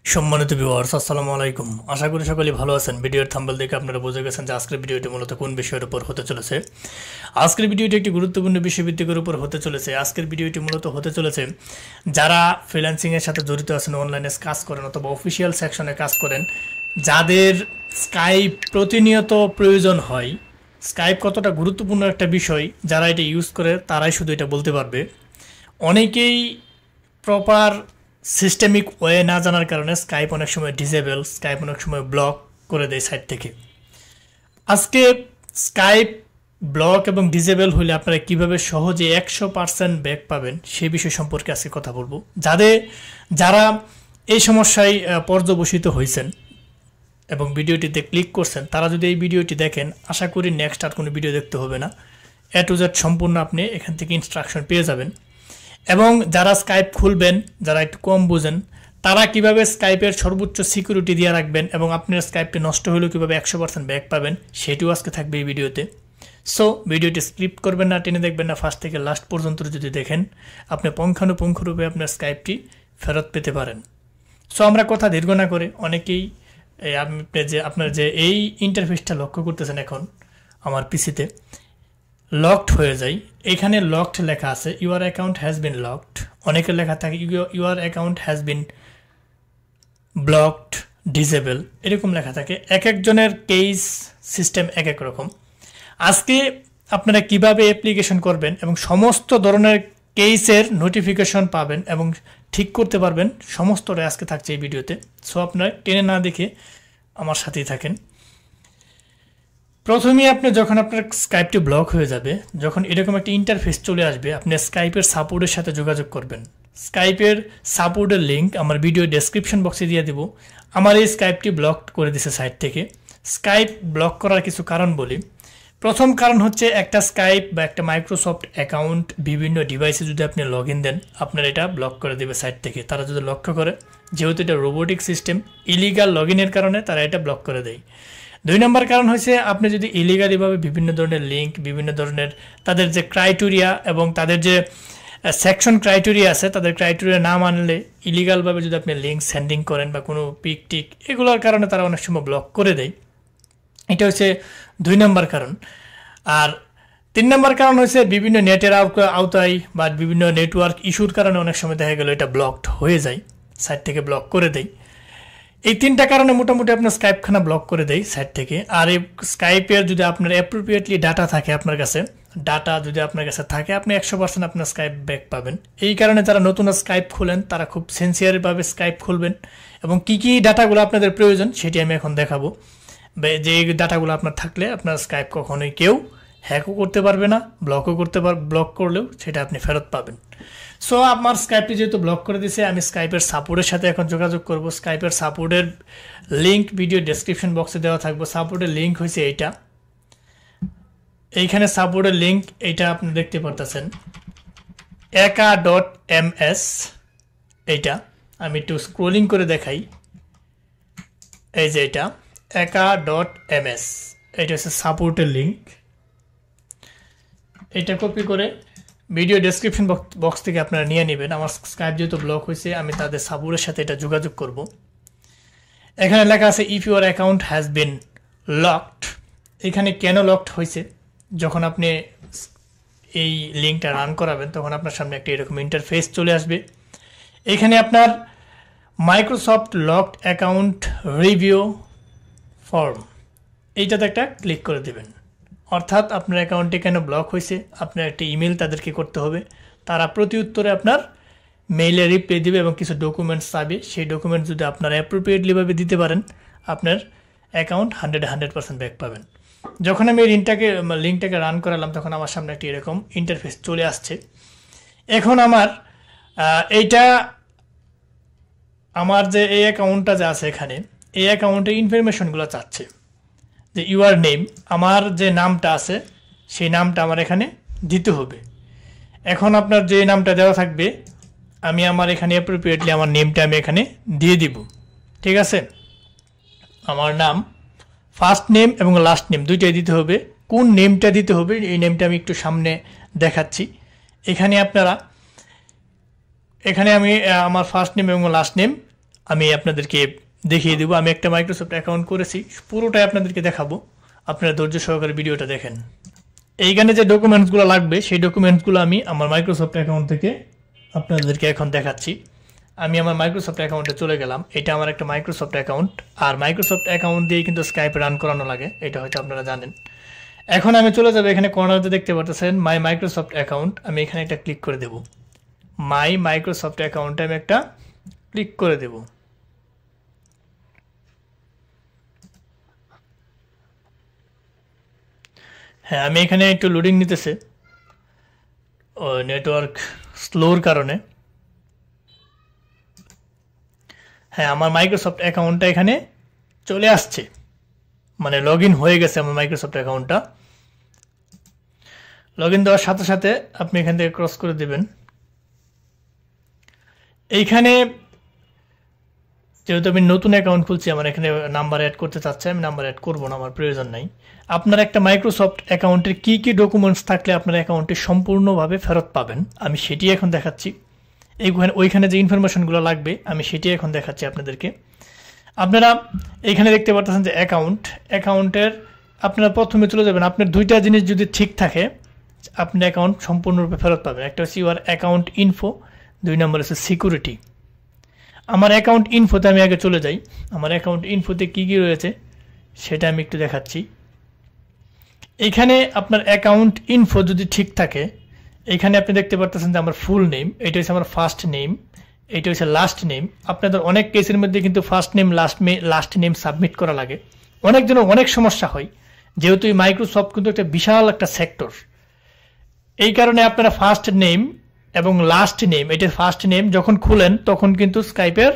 সম্মানিত ভিউয়ার্স, আসসালামু আলাইকুম। আশা করি সকলেই ভালো আছেন। ভিডিওর থাম্বনেল দেখে আপনারা বুঝে গেছেন যে আজকের ভিডিওটি মূলত কোন বিষয়ের উপর হতে চলেছে। আজকের ভিডিওটি একটি গুরুত্বপূর্ণ বিষয়ভিত্তিকের উপর হতে চলেছে। আজকের ভিডিওটি মূলত হতে চলেছে যারা ফ্রিল্যান্সিংয়ের সাথে জড়িত আছেন, অনলাইনে কাজ করেন অথবা অফিসিয়াল সেকশনে কাজ করেন, যাদের স্কাইপ প্রতিনিয়ত প্রয়োজন হয়। স্কাইপ কতটা গুরুত্বপূর্ণ একটা বিষয়, যারা এটা ইউজ করে তারাই শুধু এটা বলতে পারবে। অনেকেই প্রপার সিস্টেমিক ওয়ে না জানার কারণে স্কাইপ অনেক সময় ডিসেবল, স্কাইপ অনেক সময় ব্লক করে দেয় সাইট থেকে। আজকে স্কাইপ ব্লক এবং ডিসেবল হলে আপনারা কিভাবে সহজে 100% ব্যাক পাবেন সেই বিষয় সম্পর্কে আজকে কথা বলবো। যারা এই সমস্যায় পর্যবসিত হয়েছেন এবং ভিডিওটিতে ক্লিক করছেন, তারা যদি এই ভিডিওটি দেখেন, আশা করি নেক্সট আর কোনো ভিডিও দেখতে হবে না। এ টু জেড সম্পূর্ণ আপনি এখান থেকে ইনস্ট্রাকশন পেয়ে যাবেন। এবং যারা স্কাইপ খুলবেন, যারা একটু কম বুঝেন, তারা কিভাবে স্কাইপের সর্বোচ্চ সিকিউরিটি দিয়ে রাখবেন এবং আপনার স্কাইপটি নষ্ট হলেও কীভাবে 100% ব্যাক পাবেন সেটিও আজকে থাকবে এই ভিডিওতে। সো ভিডিওটি স্কিপ করবেন না, টেনে দেখবেন না, ফার্স্ট থেকে লাস্ট পর্যন্ত যদি দেখেন আপনি পুঙ্খানুপুঙ্খরূপে আপনার স্কাইপটি ফেরত পেতে পারেন। সো আমরা কথা দীর্ঘ না করে অনেকেই আপনার যে এই ইন্টারফেসটা লক্ষ্য করতেছেন এখন আমার পিসিতে লকড হয়ে যায়। এখানে লকড লেখা আছে, your account has been locked. অনেকের লেখা থাকে your account has been blocked, disable, এরকম লেখা থাকে। এক একজনের কেস সিস্টেম এক এক রকম। আজকে আপনারা কিভাবে অ্যাপ্লিকেশন করবেন এবং সমস্ত ধরনের কেসের নোটিফিকেশন পাবেন এবং ঠিক করতে পারবেন, সমস্তটাই আজকে থাকছে এই ভিডিওতে। সো আপনারা টেনে না দেখে আমার সাথেই থাকেন। প্রথমেই আপনি যখন আপনার স্কাইপটি ব্লক হয়ে যাবে, যখন এরকম একটা ইন্টারফেস চলে আসবে, আপনি স্কাইপের সাপোর্টের সাথে যোগাযোগ করবেন। স্কাইপের সাপোর্টের লিঙ্ক আমার ভিডিও ডেসক্রিপশন বক্সে দিয়ে দেবো। আমার এই স্কাইপটি ব্লক করে দিছে সাইট থেকে। স্কাইপ ব্লক করার কিছু কারণ বলি। প্রথম কারণ হচ্ছে একটা স্কাইপ বা একটা মাইক্রোসফট অ্যাকাউন্ট বিভিন্ন ডিভাইসে যদি আপনি লগ ইন দেন, আপনার এটা ব্লক করে দেবে সাইট থেকে। তারা যদি লক্ষ্য করে, যেহেতু এটা রোবোটিক সিস্টেম, ইলিগাল লগ ইনের কারণে তারা এটা ব্লক করে দেয়। 2 নম্বর কারণ হচ্ছে আপনি যদি ইলিগালিভাবে বিভিন্ন ধরনের লিঙ্ক, বিভিন্ন ধরনের তাদের যে ক্রাইটেরিয়া এবং তাদের যে সেকশন ক্রাইটেরিয়া আছে, তাদের ক্রাইটেরিয়া না মানলে ইলিগালভাবে যদি আপনি লিঙ্ক সেন্ডিং করেন বা কোনো পিক টিক, এগুলোর কারণে তারা অনেক সময় ব্লক করে দেয়। এটা হচ্ছে 2 নম্বর কারণ। আর 3 নম্বর কারণ হচ্ছে বিভিন্ন নেটের আওতায় বা বিভিন্ন নেটওয়ার্ক ইস্যুর কারণে অনেক সময় দেখা গেল এটা ব্লকড হয়ে যায়, সাইট থেকে ব্লক করে দেয়। এই 3টা কারণে মোটামুটি আপনার স্কাইপখানা ব্লক করে দেয় সাইট থেকে। আর এই স্কাইপের যদি আপনার অ্যাপ্রোপ্রিয়েটলি ডাটা থাকে, আপনার কাছে ডাটা যদি আপনার কাছে থাকে, আপনি 100% আপনার স্কাইপ ব্যাক পাবেন। এই কারণে যারা নতুন স্কাইপ খুলেন তারা খুব সিনসিয়ারভাবে স্কাইপ খুলবেন এবং কী কী ডাটাগুলো আপনাদের প্রয়োজন সেটি আমি এখন দেখাবো। যে ডাটাগুলো আপনার থাকলে আপনার স্কাইপ কখনোই কেউ হ্যাকও করতে পারবে না, ব্লক করলেও সেটা আপনি ফেরত পাবেন। সো আমার স্কাইপটি যেহেতু ব্লক করে দিয়েছে, আমি স্কাইপের সাপোর্টের সাথে এখন যোগাযোগ করব। স্কাইপের সাপোর্টের লিঙ্ক ভিডিও ডেসক্রিপশন বক্সে দেওয়া থাকবে। সাপোর্টের লিঙ্ক হয়েছে এইটা, এইখানে সাপোর্টের লিঙ্ক এইটা আপনি দেখতে পারতেছেন, eka.ms। এইটা আমি একটু স্ক্রোলিং করে দেখাই, এই যে এটা eka.ms, এটা হচ্ছে সাপোর্টের লিঙ্ক। এটা কপি করে ভিডিও ডেসক্রিপশন বক্স থেকে আপনারা নিয়ে নেবেন। আমার স্কাইপ যেহেতু ব্লক হয়েছে, আমি তাদের সাপোর্টের সাথে এটা যোগাযোগ করব। এখানে লেখা আছে if your account has been locked. এখানে কেন লকড হয়েছে, যখন আপনি এই লিঙ্কটা রান করাবেন তখন আপনার সামনে একটা এরকম ইন্টারফেস চলে আসবে। এখানে আপনার Microsoft locked account review form, এইটাতে একটা ক্লিক করে দেবেন। অর্থাৎ আপনার অ্যাকাউন্টটি কেন ব্লক হয়েছে, আপনার একটা ইমেল তাদেরকে করতে হবে। তারা প্রতি উত্তরে আপনার মেইলে রিপ্লাই দেবে এবং কিছু ডকুমেন্টস চাবে। সেই ডকুমেন্ট যদি আপনারা অ্যাপ্রোপ্রিয়েটলিভাবে দিতে পারেন, আপনার অ্যাকাউন্ট 100% ব্যাক পাবেন। যখন আমি এই লিঙ্কটাকে রান করালাম, তখন আমার সামনে একটি এরকম ইন্টারফেস চলে আসছে। এখন আমার যে এই অ্যাকাউন্টটা যে আছে এখানে, এই অ্যাকাউন্টের ইনফরমেশনগুলো চাচ্ছে যে ইউর নেম, আমার যে নামটা আছে সেই নামটা আমার এখানে দিতে হবে। এখন আপনার যে নামটা দেওয়া থাকবে, আমি আমার এখানে অ্যাপ্রোপ্রিয়েটলি আমার নেমটা আমি এখানে দিয়ে দিব। ঠিক আছে, আমার নাম, ফার্স্ট নেম এবং লাস্ট নেম দুইটাই দিতে হবে। কোন নেমটা দিতে হবে এই নেমটা আমি একটু সামনে দেখাচ্ছি। এখানে আমি আমার ফার্স্ট নেম এবং লাস্ট নেম আমি আপনাদেরকে দেখিয়ে দেবো। আমি একটা মাইক্রোসফট অ্যাকাউন্ট করেছি, পুরোটাই আপনাদেরকে দেখাবো, আপনারা ধৈর্য সহকারে ভিডিওটা দেখেন। এইখানে যে ডকুমেন্টসগুলো লাগবে সেই ডকুমেন্টসগুলো আমি আমার মাইক্রোসফট অ্যাকাউন্ট থেকে আপনাদেরকে এখন দেখাচ্ছি। আমি আমার মাইক্রোসফট অ্যাকাউন্টে চলে গেলাম। এটা আমার একটা মাইক্রোসফট অ্যাকাউন্ট, আর মাইক্রোসফট অ্যাকাউন্ট দিয়ে কিন্তু স্কাইপে রান করানো লাগে, এটা হয়তো আপনারা জানেন। এখন আমি চলে যাবো, এখানে কর্নারে দেখতে পাচ্ছেন মাই মাইক্রোসফট অ্যাকাউন্ট, আমি এখানে একটা ক্লিক করে দেব। মাই মাইক্রোসফট অ্যাকাউন্টে আমি একটা ক্লিক করে দেব। হ্যাঁ, আমি এখানে একটু লোডিং নিতেছে, ও নেটওয়ার্ক স্লোর কারণে। হ্যাঁ, আমার মাইক্রোসফট অ্যাকাউন্টটা এখানে চলে আসছে, মানে লগ ইন হয়ে গেছে আমার মাইক্রোসফট অ্যাকাউন্টটা। লগ ইন দেওয়ার সাথে সাথে আপনি এখান থেকে ক্রস করে দেবেন। এইখানে যেহেতু আমি নতুন অ্যাকাউন্ট খুলছি, আমার এখানে নাম্বার অ্যাড করতে চাচ্ছে, আমি নাম্বার অ্যাড করবো না, আমার প্রয়োজন নাই। আপনার একটা মাইক্রোসফট অ্যাকাউন্টের কি কি ডকুমেন্টস থাকলে আপনার অ্যাকাউন্টে সম্পূর্ণভাবে ফেরত পাবেন, আমি সেটি এখন দেখাচ্ছি। ওইখানে যে ইনফরমেশনগুলো লাগবে আমি সেটি এখন দেখাচ্ছি আপনাদেরকে। আপনারা এইখানে দেখতে পাচ্ছেন যে অ্যাকাউন্টের আপনারা প্রথমে চলে যাবেন। আপনার দুইটা জিনিস যদি ঠিক থাকে আপনি অ্যাকাউন্ট সম্পূর্ণরূপে ফেরত পাবেন। একটা হচ্ছে ইউর অ্যাকাউন্ট ইনফো, 2 নম্বর হচ্ছে সিকিউরিটি। আমার অ্যাকাউন্ট ইনফোতে আমি আগে চলে যাই। আমার অ্যাকাউন্ট ইনফোতে কী কী রয়েছে সেটা আমি একটু দেখাচ্ছি। এইখানে আপনার অ্যাকাউন্ট ইনফো যদি ঠিক থাকে, এইখানে আপনি দেখতে পাচ্ছেন যে আমার ফুল নেম, এটা হচ্ছে আমার ফার্স্ট নেম, এটা হচ্ছে লাস্ট নেম। আপনাদের অনেক কেসের মধ্যে কিন্তু first name last name submit করা লাগে, অনেক জন্য অনেক সমস্যা হয়, যেহেতু এই মাইক্রোসফট কিন্তু একটা বিশাল একটা সেক্টর। এই কারণে আপনারা ফার্স্ট নেম এবং লাস্ট নেম, এটা ফার্স্ট নেম যখন খুলেন তখন কিন্তু স্কাইপের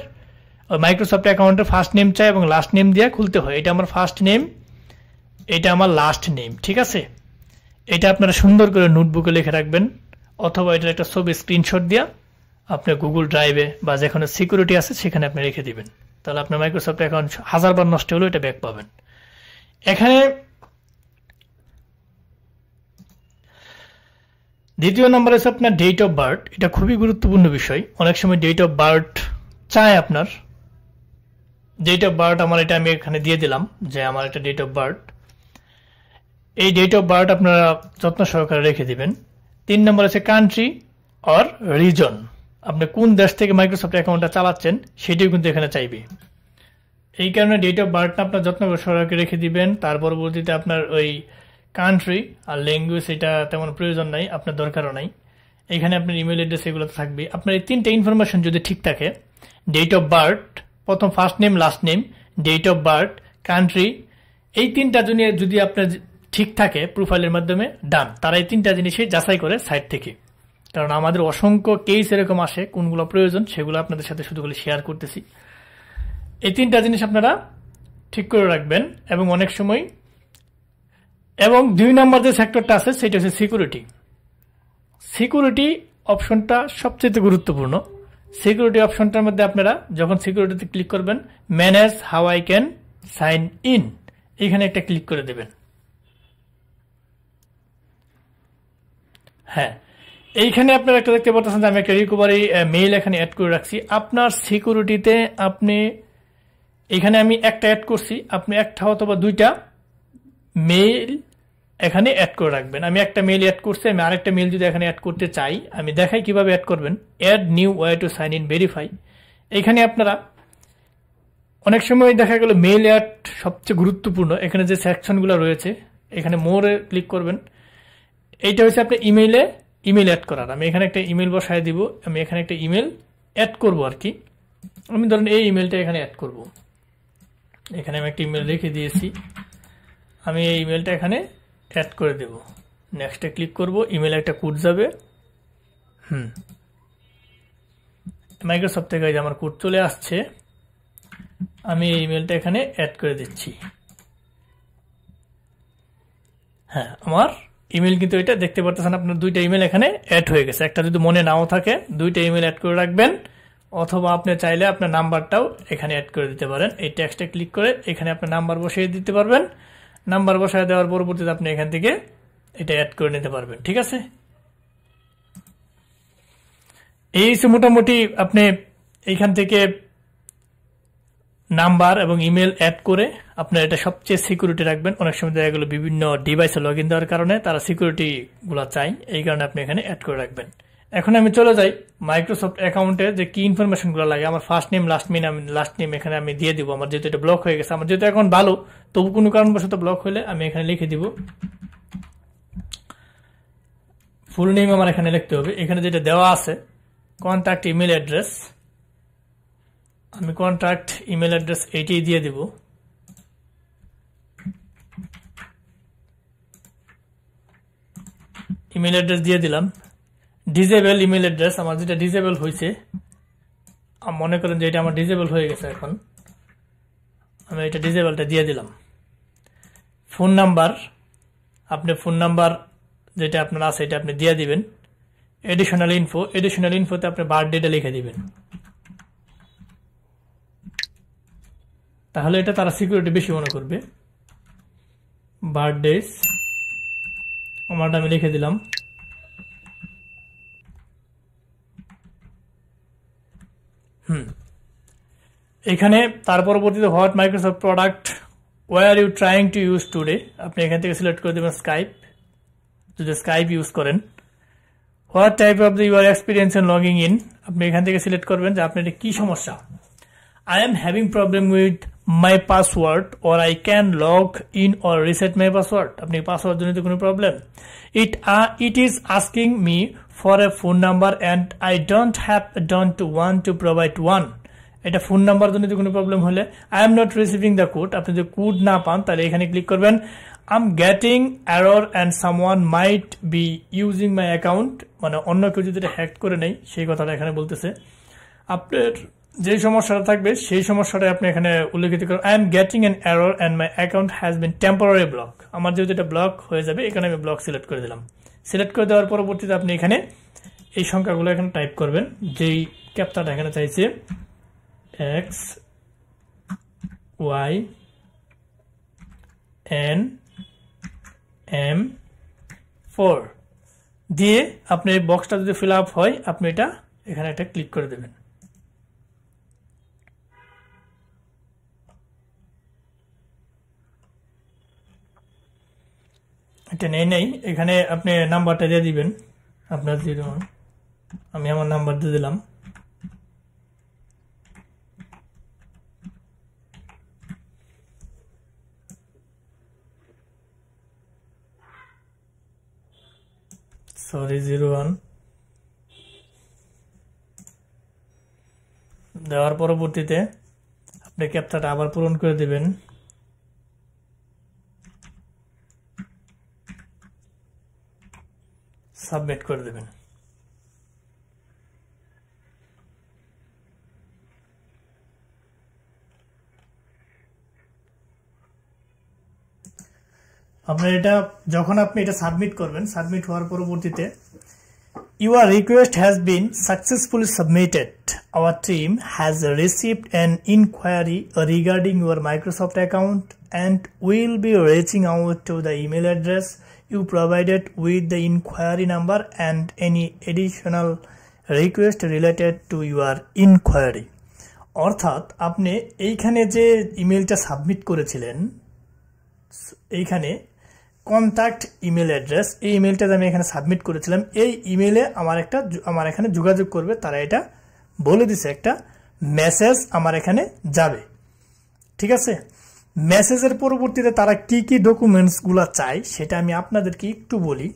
মাইক্রোসফট অ্যাকাউন্টের ফার্স্ট নেম চাই এবং লাস্ট নেম দিয়ে খুলতে হয়। এটা আমার ফার্স্ট নেম, এটা আমার লাস্ট নেম, ঠিক আছে। এটা আপনারা সুন্দর করে নোটবুকে লিখে রাখবেন, অথবা এটার একটা ছবি স্ক্রিনশট দিয়ে আপনি গুগল ড্রাইভে বা যেখানে সিকিউরিটি আছে সেখানে আপনি রেখে দিবেন, তাহলে আপনার মাইক্রোসফট অ্যাকাউন্ট 1000 বার নষ্ট হলেও এটা ব্যাক পাবেন। এখানে দ্বিতীয় নম্বর আছে আপনার ডেট অফ বার্থ। এটা খুবই গুরুত্বপূর্ণ বিষয়, অনেক সময় ডেট অফ বার্থ চায় আপনার। ডেট অফ বার্থ আমার এটা আমি এখানে দিয়ে দিলাম যে আমার একটা ডেট অফ বার্থ। এই ডেট অফ বার্থ আপনারা যত্ন সহকারে রেখে দিবেন। 3 নম্বর আছে কান্ট্রি অর রিজন, আপনি কোন দেশ থেকে মাইক্রোসফট অ্যাকাউন্টটা চালাচ্ছেন সেটিও কিন্তু এখানে চাইবে। এই কারণে ডেট অফ বার্থটা আপনার যত্ন সহকারে রেখে দিবেন। তার পরবর্তীতে আপনার ওই কান্ট্রি আর ল্যাঙ্গুয়েজ এটা তেমন প্রয়োজন নাই, আপনার দরকারও নাই। এখানে আপনার ইমেল অ্যাড্রেস এগুলো থাকবে। আপনার এই 3টে ইনফরমেশন যদি ঠিক থাকে, ডেট অফ বার্থ, প্রথম first name last name, date of birth, country, এই 3টা যদি আপনার ঠিক থাকে প্রোফাইলের মাধ্যমে ডান। তারা এই 3টা জিনিসই যাচাই করে সাইট থেকে, কারণ আমাদের অসংখ্য কেস এরকম আসে, কোনগুলো প্রয়োজন সেগুলো আপনাদের সাথে শুধু শেয়ার করতেছি। এই 3টা জিনিস আপনারা ঠিক করে রাখবেন। এবং অনেক সময় এবং 2 নম্বর যে সেক্টরটা আছে সেটা হচ্ছে সিকিউরিটি। সিকিউরিটি অপশনটা সবচেয়ে গুরুত্বপূর্ণ। সিকিউরিটি অপশনটার মধ্যে আপনারা যখন সিকিউরিটিতে ক্লিক করবেন, manage how I can sign in, এখানে একটা ক্লিক করে দেবেন। হ্যাঁ, এইখানে আপনারা একটা দেখতে পাচ্ছেন যে আমি একটা রিকভারি মেইল এখানে অ্যাড করে রাখছি। আপনার সিকিউরিটিতে আপনি এখানে আমি একটা অ্যাড করছি, আপনি একটা অথবা 2টা মেইল এখানে অ্যাড করে রাখবেন। আমি একটা মেইল অ্যাড করছি, আমি আরেকটা মেইল যদি এখানে অ্যাড করতে চাই, আমি দেখাই কিভাবে অ্যাড করবেন। Add new way to sign in verify. এখানে আপনারা অনেক সময় দেখা গেল মেইল অ্যাড সবচেয়ে গুরুত্বপূর্ণ, এখানে যে সেকশনগুলো রয়েছে এখানে মোরে ক্লিক করবেন। এইটা হচ্ছে আপনার ইমেল অ্যাড করার। আমি এখানে একটা ইমেল বসায় দিব, আমি এখানে একটা ইমেল অ্যাড করব আর কি। আমি ধরুন এই ইমেলটা এখানে অ্যাড করব, এখানে আমি একটা ইমেল রেখে দিয়েছি, আমি এই ইমেলটা এখানে অ্যাড করে দেব। নেক্সটে ক্লিক করব, ইমেল একটা কোড যাবে। মাইক্রোসফট থেকে আমার কোড চলে আসছে, আমি এই ইমেলটা এখানে অ্যাড করে দিচ্ছি। হ্যাঁ, আমার ইমেল কিন্তু এটা দেখতে পাচ্ছেন আপনার 2টা ইমেল এখানে অ্যাড হয়ে গেছে। একটা যদি মনে নাও থাকে 2টা ইমেল অ্যাড করে রাখবেন, অথবা আপনি চাইলে আপনার নাম্বারটাও এখানে অ্যাড করে দিতে পারেন। এই টেক্সটে ক্লিক করে এখানে আপনার নাম্বার বসিয়ে দিতে পারবেন। নাম্বার বসায় দেওয়ার পরবর্তীতে আপনি এখান থেকে এটা অ্যাড করে নিতে পারবেন, ঠিক আছে। এই মোটামুটি আপনি এইখান থেকে নাম্বার এবং ইমেল অ্যাড করে আপনার এটা সবচেয়ে সিকিউরিটি রাখবেন। অনেক সময় দেখা গেলো বিভিন্ন ডিভাইসে লগ ইন দেওয়ার কারণে তারা সিকিউরিটিগুলো চাই, এই কারণে আপনি এখানে অ্যাড করে রাখবেন। এখন আমি চলে যাই মাইক্রোসফট অ্যাকাউন্টে যে কি ইনফরমেশনগুলো লাগে। আমার ফার্স্ট নেম লাস্ট নেম এখানে আমি দিয়ে দিব। আমার যেহেতু এটা ব্লক হয়ে গেছে, আমার যেহেতু অ্যাকাউন্ট ভালো, তবু কোনো কারণবশত ব্লক হলে আমি এখানে লিখে দিব। ফুল নেম আমার এখানে লিখতে হবে। এখানে যেটা দেওয়া আছে কন্ট্যাক্ট ইমেল অ্যাড্রেস, আমি কন্ট্যাক্ট ইমেল অ্যাড্রেস এইটাই দিয়ে দিব। ইমেল অ্যাড্রেস দিয়ে দিলাম। ডিজেবল ইমেল অ্যাড্রেস, আমার যেটা ডিজেবল হয়েছে, মনে করেন যে এটা আমার ডিজেবল হয়ে গেছে, এখন আমি এটা ডিজেবলটা দিয়ে দিলাম। ফোন নাম্বার, আপনি ফোন নাম্বার যেটা আপনার আছে এটা আপনি দিয়ে দিবেন। এডিশনাল ইনফোতে আপনি বার্থডেটা লিখে দিবেন, তাহলে এটা তারা সিকিউরিটি বেশি মনে করবে। বার্থডেজ আমারটা আমি লিখে দিলাম। এখানে তার পরবর্তীতে what Microsoft product were you trying to use today, আপনি এখান থেকে সিলেক্ট করে দেবেন স্কাইপ, যদি স্কাইপ ইউজ করেন। What type of the your experience in logging in, আপনি এখান থেকে সিলেক্ট করবেন যে আপনার কি সমস্যা। I am having problem with my password or I can log in or reset my password, আপনি পাসওয়ার্ড জনিত কোনো problem. It is asking me for a phone number and I don't want to provide one, এটা phone number জনিত কোনো problem হলে I am not receiving the code, আপনি যদি code না পান তাহলে এখানে ক্লিক করবেন। I'm getting error and someone might be using my account, মানে অন্য কেউ যদি এটা হ্যাক করে নেয় সেই কথাটা এখানে বলতেছে। আপনার যে সমস্যাটা থাকবে সেই সমস্যাটা আপনি এখানে উল্লেখিত করেন। I am getting an error and my account has been temporary block, আমার যেহেতু এটা ব্লক হয়ে যাবে এখানে আমি ব্লক সিলেক্ট করে দিলাম। সিলেক্ট করে দেওয়ার পরবর্তীতে আপনি এখানে এই সংখ্যাগুলো এখানে টাইপ করবেন, যেই ক্যাপচাটা এখানে চাইছে x y n m 4 দিয়ে আপনি এই বক্সটা যদি ফিল আপ হয় আপনি এটা এখানে একটা ক্লিক করে দেবেন। এটা নেই, এখানে আপনি নাম্বারটা দিয়ে দিবেন আপনার 01, আমি আমার নাম্বার দিয়ে দিলাম। সরি 01 দেওয়ার পরবর্তীতে আপনি ক্যাপচাটা আবার পূরণ করে দিবেন। সাবমিট করে দেবেন। আপনার এটা যখন আপনি এটা সাবমিট করবেন, সাবমিট হওয়ার পরবর্তীতে your request has been successfully submitted, our team has received an inquiry regarding your Microsoft account and will be reaching out to the email address you provided with the inquiry number and any additional request related to your inquiry, অর্থাৎ আপনি এইখানে যে ইমেলটা submit করেছিলেন এইখানে contact email address, এই ইমেলটা আমি এখানে সাবমিট করেছিলাম, এই ইমেলে আমার এখানে যোগাযোগ করবে, তারা এটা বলে দিছে একটা মেসেজ আমার এখানে যাবে। ঠিক আছে, মেসেজের পরবর্তীতে তারা কি কি ডকুমেন্টসগুলো চায় সেটা আমি আপনাদেরকে একটু বলি।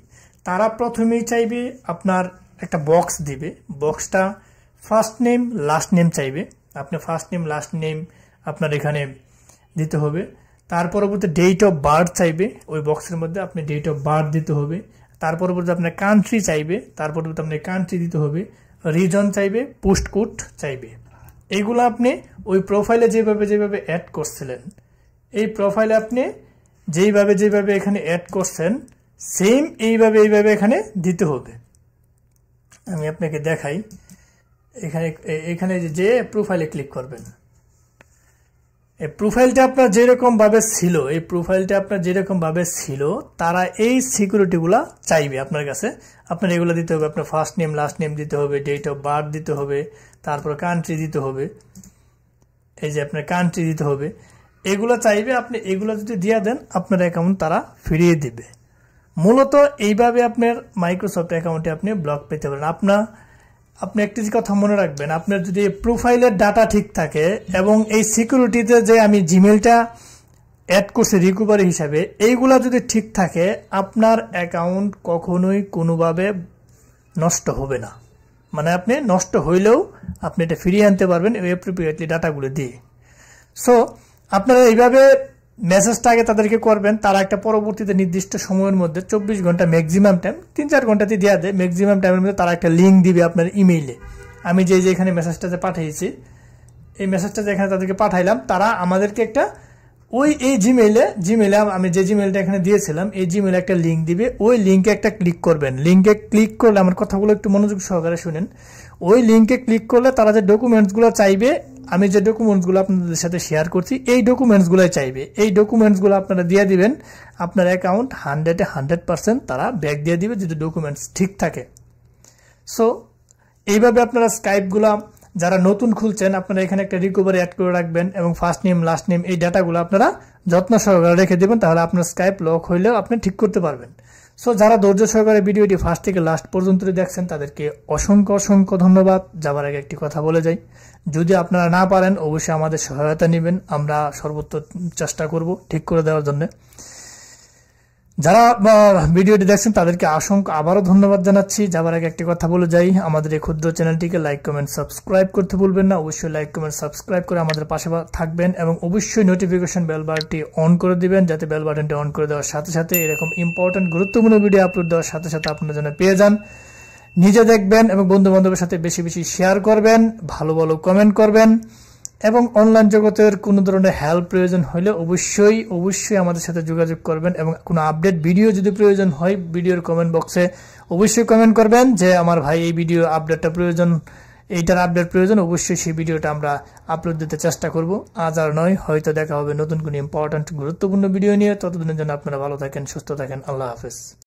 তারা প্রথমেই চাইবে আপনার একটা বক্স দিবে, বক্সটা ফার্স্ট নেম লাস্ট নেম চাইবে, আপনি ফার্স্ট নেম লাস্ট নেম আপনার এখানে দিতে হবে। তার পরবর্তী ডেট অফ বার্থ চাইবে, ওই বক্সের মধ্যে আপনি ডেট অফ বার্থ দিতে হবে। তার পরবর্তী আপনার কান্ট্রি চাইবে, তার পরবর্তী আপনার কান্ট্রি দিতে হবে, রিজন চাইবে, পোস্ট কোড চাইবে। এইগুলো আপনি ওই প্রোফাইলে যেভাবে অ্যাড করছিলেন, এই প্রোফাইলে আপনি যেভাবে এখানে অ্যাড করছেন সেম এইভাবে এখানে দিতে হবে। আমি আপনাকে দেখাই, এখানে যে প্রোফাইলে ক্লিক করবেন, এই প্রোফাইলটা আপনার যেরকম ভাবে ছিল তারা এই সিকিউরিটিগুলা চাইবে আপনার কাছে। আপনার এগুলো দিতে হবে, আপনার ফার্স্ট নেম লাস্ট নেম দিতে হবে, ডেট অফ বার্থ দিতে হবে, তারপর কান্ট্রি দিতে হবে। এই যে আপনার কান্ট্রি দিতে হবে, এগুলো চাইবে। আপনি এগুলো যদি দিয়ে দেন আপনার অ্যাকাউন্ট তারা ফিরিয়ে দিবে। মূলত এইভাবে আপনার মাইক্রোসফট অ্যাকাউন্টে আপনি ব্লক পেতে পারেন। আপনি একটি কথা মনে রাখবেন, আপনার যদি প্রোফাইলের ডাটা ঠিক থাকে এবং এই সিকিউরিটিতে যে আমি জিমেলটা অ্যাড করছি রিকভারি হিসাবে, এইগুলা যদি ঠিক থাকে আপনার অ্যাকাউন্ট কখনোই কোনোভাবে নষ্ট হবে না। মানে আপনি নষ্ট হইলেও আপনি এটা ফিরিয়ে আনতে পারবেন অ্যাপ্রোপ্রিয়েটলি ডাটাগুলো দিয়ে। সো আপনারা এইভাবে মেসেজটা আগে তাদেরকে করবেন, তারা একটা পরবর্তীতে নির্দিষ্ট সময়ের মধ্যে 24 ঘন্টা ম্যাক্সিমাম টাইম, 3-4 ঘন্টাতে দেওয়া দেয়, ম্যাক্সিমাম টাইমের মধ্যে তারা একটা লিঙ্ক দিবে আপনার ইমেইলে। আমি যে এখানে মেসেজটা যে পাঠিয়েছি, এই মেসেজটা যে এখানে তাদেরকে পাঠাইলাম, তারা আমাদেরকে একটা এই জিমেইলে আমি যে জিমেইলটা এখানে দিয়েছিলাম এই জিমেইলে একটা লিঙ্ক দিবে। ওই লিঙ্কে একটা ক্লিক করবেন। লিঙ্কে ক্লিক করলে, আমার কথাগুলো একটু মনোযোগ সহকারে শুনেন, ওই লিঙ্কে ক্লিক করলে তারা যে ডকুমেন্টসগুলো চাইবে, আমি যে ডকুমেন্টসগুলো আপনাদের সাথে শেয়ার করছি এই ডকুমেন্টসগুলোই চাইবে। এই ডকুমেন্টসগুলো আপনারা দিয়ে দিবেন, আপনার অ্যাকাউন্ট 100% তারা ব্যাক দিয়ে দিবে যদি ডকুমেন্টস ঠিক থাকে। সো এইভাবে আপনারা স্কাইপগুলো যারা নতুন খুলছেন আপনারা এখানে একটা রিকভারি অ্যাড করে রাখবেন এবং ফার্স্ট নেম লাস্ট নেম এই ডাটাগুলো আপনারা যত্ন সহকারে রেখে দেবেন, তাহলে আপনার স্কাইপ লক হইলেও আপনি ঠিক করতে পারবেন। সো যারা ধৈর্য সহকারে ভিডিওটি ফার্স্ট থেকে লাস্ট পর্যন্ত দেখছেন তাদেরকে অসংখ্য ধন্যবাদ। যাবার আগে একটি কথা বলে যাই, যদি আপনারা না পারেন অবশ্যই আমাদের সহায়তা নেবেন, আমরা সর্বোচ্চ চেষ্টা করব ঠিক করে দেওয়ার জন্য। যারা ভিডিওটি দেখছেন তাদেরকে আবারও ধন্যবাদ জানাচ্ছি। যাবার আগে একটি কথা বলে যাই, আমাদের এই ক্ষুদ্র চ্যানেলটিকে লাইক কমেন্ট সাবস্ক্রাইব করতে ভুলবেন না। অবশ্যই লাইক কমেন্ট সাবস্ক্রাইব করে আমাদের পাশে থাকবেন এবং অবশ্যই নোটিফিকেশন বেল বাটনটি অন করে দিবেন, যাতে বেল বাটনটি অন করে দেওয়ার সাথে সাথে এরকম ইম্পর্টেন্ট গুরুত্বপূর্ণ ভিডিও আপলোড দেওয়ার সাথে সাথে আপনারা যেন পেয়ে যান। নিজে দেখবেন এবং বন্ধু বান্ধবের সাথে বেশি বেশি শেয়ার করবেন, ভালো কমেন্ট করবেন এবং অনলাইন জগতের কোনো ধরনের হেল্প প্রয়োজন হলে অবশ্যই আমাদের সাথে যোগাযোগ করবেন এবং কোনো আপডেট ভিডিও যদি প্রয়োজন হয় ভিডিওর কমেন্ট বক্সে অবশ্যই কমেন্ট করবেন যে আমার ভাই এই ভিডিও আপডেটটা প্রয়োজন, এইটার আপডেট প্রয়োজন। অবশ্যই সেই ভিডিওটা আমরা আপলোড দিতে চেষ্টা করব। আজ আর নয়, হয়তো দেখা হবে নতুন কোনো ইম্পর্টেন্ট গুরুত্বপূর্ণ ভিডিও নিয়ে। ততদিনের জন্য আপনারা ভালো থাকেন, সুস্থ থাকেন। আল্লাহ হাফেজ।